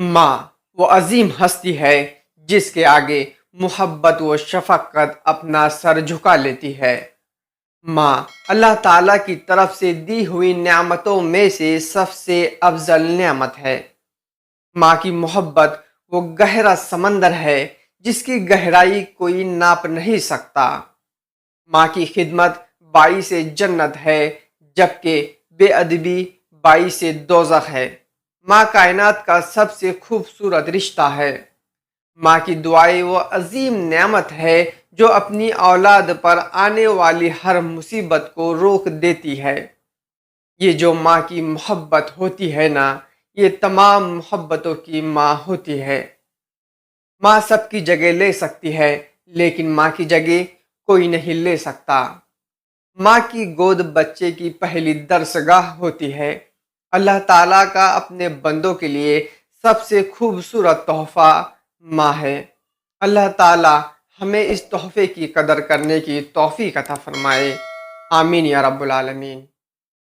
ماں وہ عظیم ہستی ہے جس کے آگے محبت و شفقت اپنا سر جھکا لیتی ہے۔ ماں اللہ تعالیٰ کی طرف سے دی ہوئی نعمتوں میں سے سب سے افضل نعمت ہے۔ ماں کی محبت وہ گہرا سمندر ہے جس کی گہرائی کوئی ناپ نہیں سکتا۔ ماں کی خدمت باعث جنت ہے جبکہ بے ادبی باعث دوزخ ہے۔ ماں کائنات کا سب سے خوبصورت رشتہ ہے۔ ماں کی دعائیں وہ عظیم نعمت ہے جو اپنی اولاد پر آنے والی ہر مصیبت کو روک دیتی ہے۔ یہ جو ماں کی محبت ہوتی ہے نا، یہ تمام محبتوں کی ماں ہوتی ہے۔ ماں سب کی جگہ لے سکتی ہے لیکن ماں کی جگہ کوئی نہیں لے سکتا۔ ماں کی گود بچے کی پہلی درسگاہ ہوتی ہے۔ اللہ تعالیٰ کا اپنے بندوں کے لیے سب سے خوبصورت تحفہ ماں ہے۔ اللہ تعالیٰ ہمیں اس تحفے کی قدر کرنے کی توفیق عطا فرمائے۔ آمین یا رب العالمین۔